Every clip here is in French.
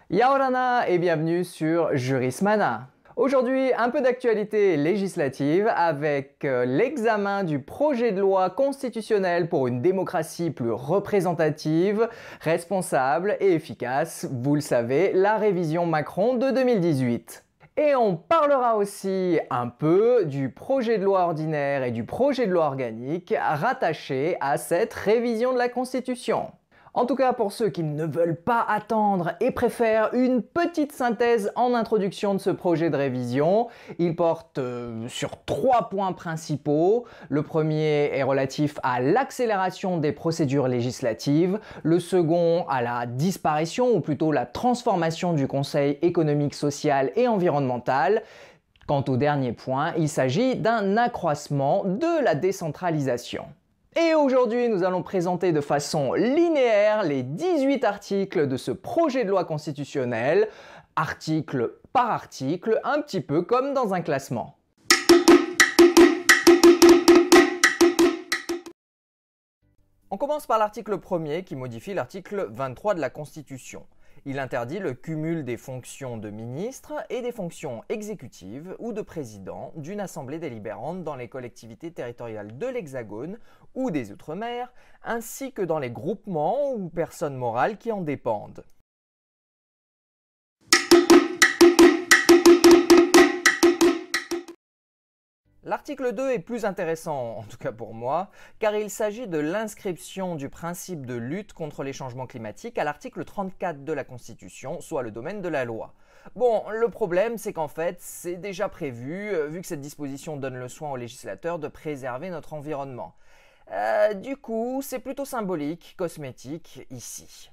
Yaorana et bienvenue sur Jurismana. Aujourd'hui, un peu d'actualité législative avec l'examen du projet de loi constitutionnelle pour une démocratie plus représentative, responsable et efficace. Vous le savez, la révision Macron de 2018. Et on parlera aussi un peu du projet de loi ordinaire et du projet de loi organique rattachés à cette révision de la Constitution. En tout cas, pour ceux qui ne veulent pas attendre et préfèrent une petite synthèse en introduction de ce projet de révision, il porte sur 3 points principaux. Le premier est relatif à l'accélération des procédures législatives, le second à la disparition ou plutôt la transformation du Conseil économique, social et environnemental. Quant au dernier point, il s'agit d'un accroissement de la décentralisation. Et aujourd'hui, nous allons présenter de façon linéaire les 18 articles de ce projet de loi constitutionnel, article par article, un petit peu comme dans un classement. On commence par l'article 1er qui modifie l'article 23 de la Constitution. Il interdit le cumul des fonctions de ministre et des fonctions exécutives ou de président d'une assemblée délibérante dans les collectivités territoriales de l'Hexagone ou des Outre-mer, ainsi que dans les groupements ou personnes morales qui en dépendent. L'article 2 est plus intéressant, en tout cas pour moi, car il s'agit de l'inscription du principe de lutte contre les changements climatiques à l'article 34 de la Constitution, soit le domaine de la loi. Bon, le problème, c'est qu'en fait, c'est déjà prévu, vu que cette disposition donne le soin aux législateurs de préserver notre environnement. Du coup, c'est plutôt symbolique, cosmétique, ici.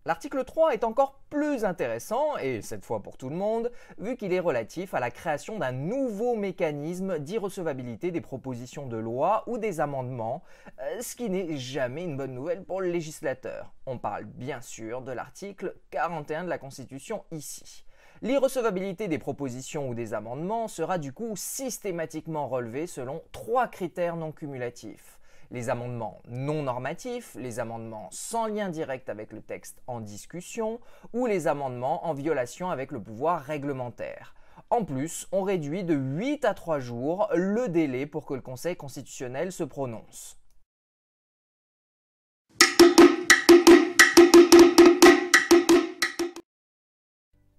L'article 3 est encore plus intéressant, et cette fois pour tout le monde, vu qu'il est relatif à la création d'un nouveau mécanisme d'irrecevabilité des propositions de loi ou des amendements, ce qui n'est jamais une bonne nouvelle pour le législateur. On parle bien sûr de l'article 41 de la Constitution ici. L'irrecevabilité des propositions ou des amendements sera du coup systématiquement relevée selon 3 critères non cumulatifs. Les amendements non normatifs, les amendements sans lien direct avec le texte en discussion ou les amendements en violation avec le pouvoir réglementaire. En plus, on réduit de 8 à 3 jours le délai pour que le Conseil constitutionnel se prononce.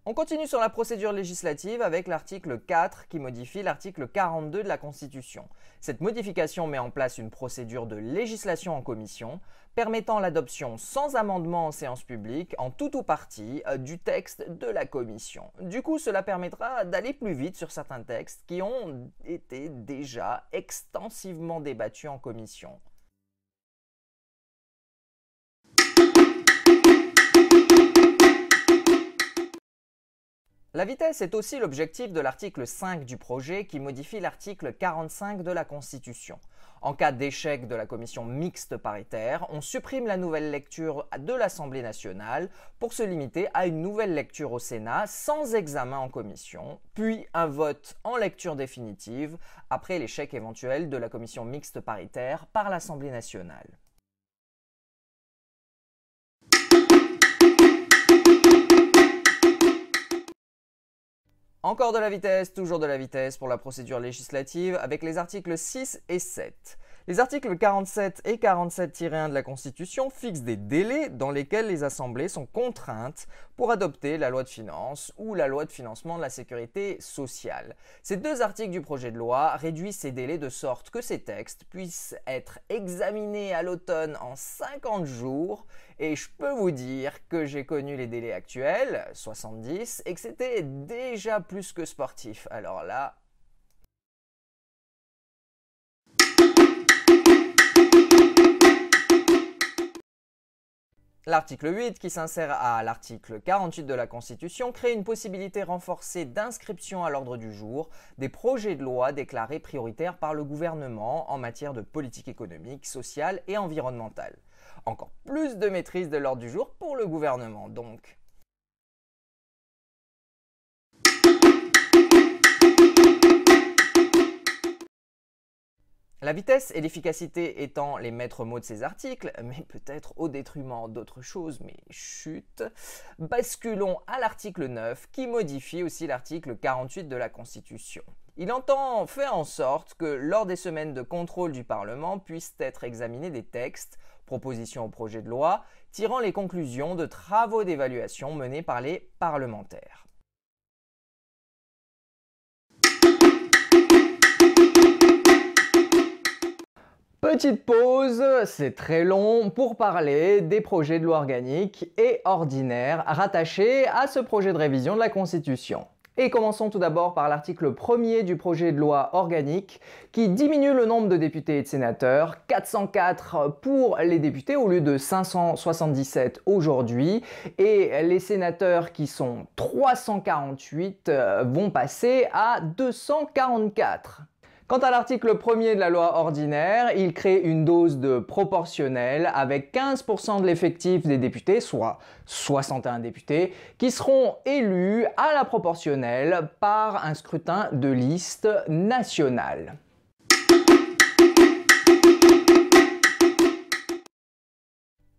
On continue sur la procédure législative avec l'article 4 qui modifie l'article 42 de la Constitution. Cette modification met en place une procédure de législation en commission, permettant l'adoption sans amendement en séance publique, en tout ou partie, du texte de la commission. Du coup, cela permettra d'aller plus vite sur certains textes qui ont été déjà extensivement débattus en commission. La vitesse est aussi l'objectif de l'article 5 du projet qui modifie l'article 45 de la Constitution. En cas d'échec de la commission mixte paritaire, on supprime la nouvelle lecture de l'Assemblée nationale pour se limiter à une nouvelle lecture au Sénat sans examen en commission, puis un vote en lecture définitive après l'échec éventuel de la commission mixte paritaire par l'Assemblée nationale. Encore de la vitesse, toujours de la vitesse pour la procédure législative avec les articles 6 et 7. Les articles 47 et 47-1 de la Constitution fixent des délais dans lesquels les assemblées sont contraintes pour adopter la loi de finances ou la loi de financement de la sécurité sociale. Ces deux articles du projet de loi réduisent ces délais de sorte que ces textes puissent être examinés à l'automne en 50 jours et je peux vous dire que j'ai connu les délais actuels, 70, et que c'était déjà plus que sportif. Alors là... L'article 8, qui s'insère à l'article 48 de la Constitution, crée une possibilité renforcée d'inscription à l'ordre du jour des projets de loi déclarés prioritaires par le gouvernement en matière de politique économique, sociale et environnementale. Encore plus de maîtrise de l'ordre du jour pour le gouvernement donc. La vitesse et l'efficacité étant les maîtres mots de ces articles, mais peut-être au détriment d'autres choses, mais chut, basculons à l'article 9 qui modifie aussi l'article 48 de la Constitution. Il entend faire en sorte que lors des semaines de contrôle du Parlement puissent être examinés des textes, propositions au projet de loi, tirant les conclusions de travaux d'évaluation menés par les parlementaires. Petite pause, c'est très long, pour parler des projets de loi organique et ordinaire rattachés à ce projet de révision de la Constitution. Et commençons tout d'abord par l'article 1er du projet de loi organique qui diminue le nombre de députés et de sénateurs, 404 pour les députés au lieu de 577 aujourd'hui, et les sénateurs qui sont 348 vont passer à 244. Quant à l'article 1er de la loi ordinaire, il crée une dose de proportionnelle avec 15% de l'effectif des députés, soit 61 députés, qui seront élus à la proportionnelle par un scrutin de liste nationale.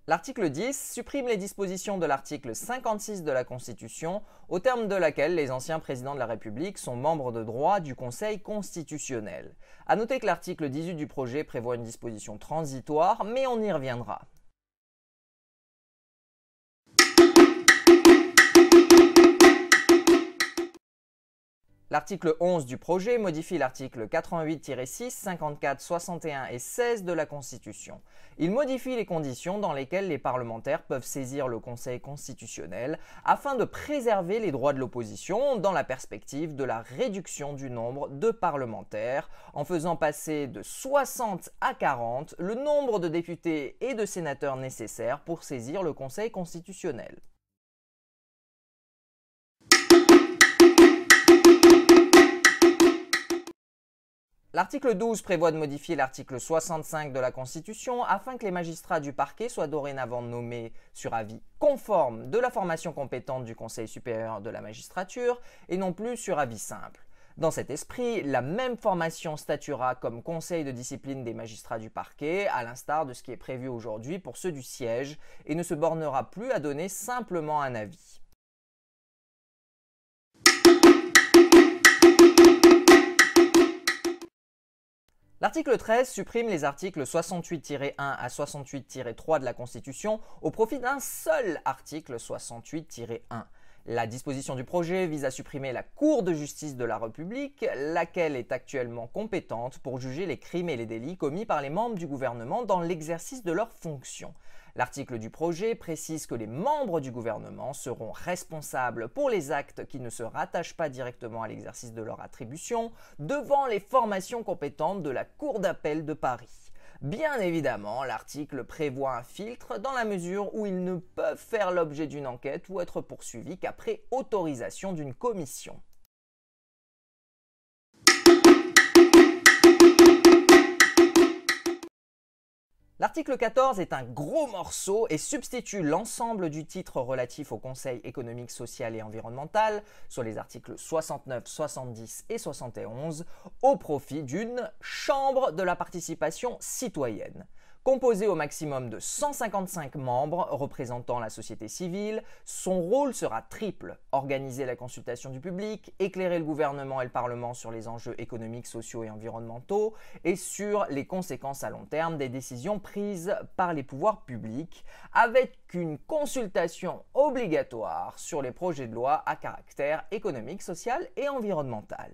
L'article 10 supprime les dispositions de l'article 56 de la Constitution, au terme de laquelle les anciens présidents de la République sont membres de droit du Conseil constitutionnel. A noter que l'article 18 du projet prévoit une disposition transitoire, mais on y reviendra. L'article 11 du projet modifie l'article 88-6, 54, 61 et 16 de la Constitution. Il modifie les conditions dans lesquelles les parlementaires peuvent saisir le Conseil constitutionnel afin de préserver les droits de l'opposition dans la perspective de la réduction du nombre de parlementaires, en faisant passer de 60 à 40 le nombre de députés et de sénateurs nécessaires pour saisir le Conseil constitutionnel. L'article 12 prévoit de modifier l'article 65 de la Constitution afin que les magistrats du parquet soient dorénavant nommés sur avis conforme de la formation compétente du Conseil supérieur de la magistrature et non plus sur avis simple. Dans cet esprit, la même formation statuera comme conseil de discipline des magistrats du parquet, à l'instar de ce qui est prévu aujourd'hui pour ceux du siège, et ne se bornera plus à donner simplement un avis. L'article 13 supprime les articles 68-1 à 68-3 de la Constitution au profit d'un seul article 68-1. La disposition du projet vise à supprimer la Cour de justice de la République, laquelle est actuellement compétente pour juger les crimes et les délits commis par les membres du gouvernement dans l'exercice de leurs fonctions. L'article du projet précise que les membres du gouvernement seront responsables pour les actes qui ne se rattachent pas directement à l'exercice de leur attribution devant les formations compétentes de la Cour d'appel de Paris. Bien évidemment, l'article prévoit un filtre dans la mesure où ils ne peuvent faire l'objet d'une enquête ou être poursuivis qu'après autorisation d'une commission. L'article 14 est un gros morceau et substitue l'ensemble du titre relatif au Conseil économique, social et environnemental, soit les articles 69, 70 et 71, au profit d'une Chambre de la participation citoyenne. Composé au maximum de 155 membres représentant la société civile, son rôle sera triple: organiser la consultation du public, éclairer le gouvernement et le Parlement sur les enjeux économiques, sociaux et environnementaux et sur les conséquences à long terme des décisions prises par les pouvoirs publics, avec une consultation obligatoire sur les projets de loi à caractère économique, social et environnemental.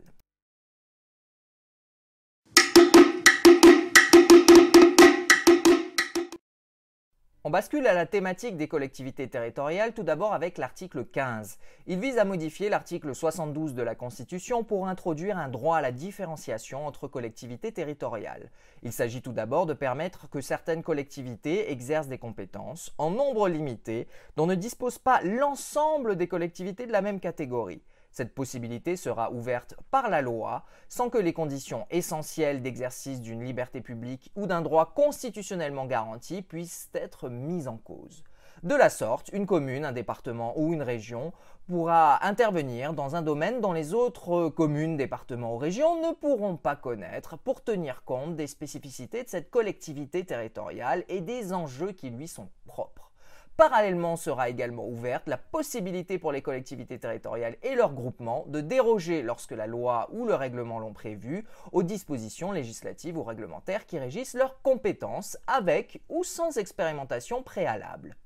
On bascule à la thématique des collectivités territoriales tout d'abord avec l'article 15. Il vise à modifier l'article 72 de la Constitution pour introduire un droit à la différenciation entre collectivités territoriales. Il s'agit tout d'abord de permettre que certaines collectivités exercent des compétences en nombre limité dont ne disposent pas l'ensemble des collectivités de la même catégorie. Cette possibilité sera ouverte par la loi sans que les conditions essentielles d'exercice d'une liberté publique ou d'un droit constitutionnellement garanti puissent être mises en cause. De la sorte, une commune, un département ou une région pourra intervenir dans un domaine dont les autres communes, départements ou régions ne pourront pas connaître pour tenir compte des spécificités de cette collectivité territoriale et des enjeux qui lui sont propres. Parallèlement sera également ouverte la possibilité pour les collectivités territoriales et leurs groupements de déroger, lorsque la loi ou le règlement l'ont prévu, aux dispositions législatives ou réglementaires qui régissent leurs compétences, avec ou sans expérimentation préalable.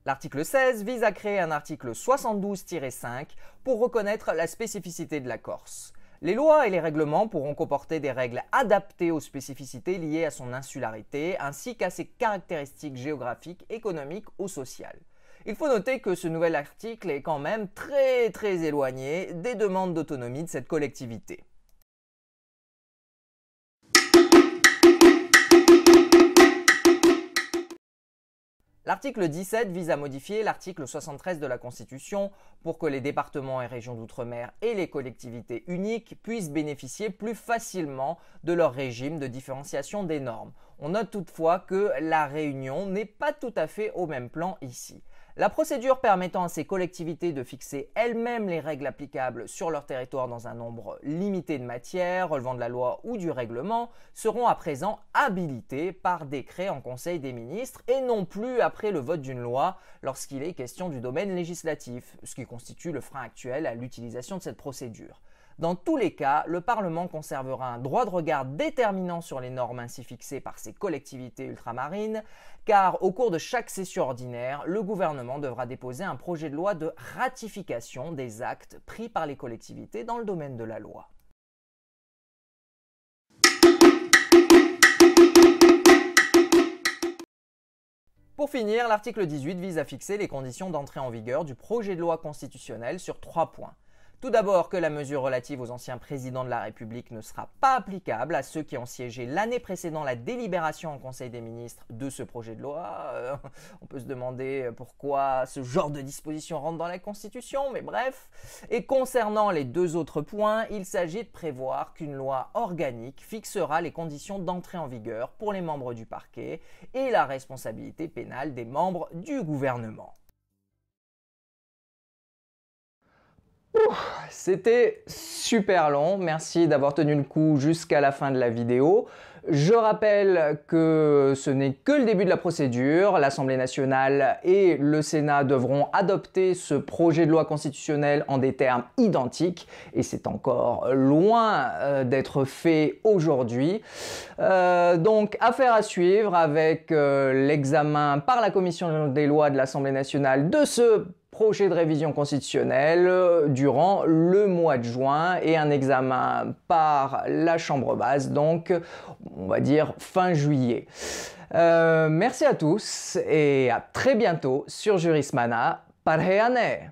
L'article 16 vise à créer un article 72-5 pour reconnaître la spécificité de la Corse. Les lois et les règlements pourront comporter des règles adaptées aux spécificités liées à son insularité ainsi qu'à ses caractéristiques géographiques, économiques ou sociales. Il faut noter que ce nouvel article est quand même très éloigné des demandes d'autonomie de cette collectivité. L'article 17 vise à modifier l'article 73 de la Constitution pour que les départements et régions d'outre-mer et les collectivités uniques puissent bénéficier plus facilement de leur régime de différenciation des normes. On note toutefois que la Réunion n'est pas tout à fait au même plan ici. La procédure permettant à ces collectivités de fixer elles-mêmes les règles applicables sur leur territoire dans un nombre limité de matières relevant de la loi ou du règlement seront à présent habilitées par décret en Conseil des ministres et non plus après le vote d'une loi lorsqu'il est question du domaine législatif, ce qui constitue le frein actuel à l'utilisation de cette procédure. Dans tous les cas, le Parlement conservera un droit de regard déterminant sur les normes ainsi fixées par ces collectivités ultramarines, car au cours de chaque session ordinaire, le gouvernement devra déposer un projet de loi de ratification des actes pris par les collectivités dans le domaine de la loi. Pour finir, l'article 18 vise à fixer les conditions d'entrée en vigueur du projet de loi constitutionnelle sur 3 points. Tout d'abord que la mesure relative aux anciens présidents de la République ne sera pas applicable à ceux qui ont siégé l'année précédant la délibération en Conseil des ministres de ce projet de loi. On peut se demander pourquoi ce genre de disposition rentre dans la Constitution, mais bref. Et concernant les 2 autres points, il s'agit de prévoir qu'une loi organique fixera les conditions d'entrée en vigueur pour les membres du parquet et la responsabilité pénale des membres du gouvernement. C'était super long, merci d'avoir tenu le coup jusqu'à la fin de la vidéo. Je rappelle que ce n'est que le début de la procédure. L'Assemblée nationale et le Sénat devront adopter ce projet de loi constitutionnelle en des termes identiques et c'est encore loin d'être fait aujourd'hui. Donc affaire à suivre avec l'examen par la Commission des lois de l'Assemblée nationale de ce projet de révision constitutionnelle durant le mois de juin et un examen par la Chambre basse, donc on va dire fin juillet. Merci à tous et à très bientôt sur Jurismana. Parheane!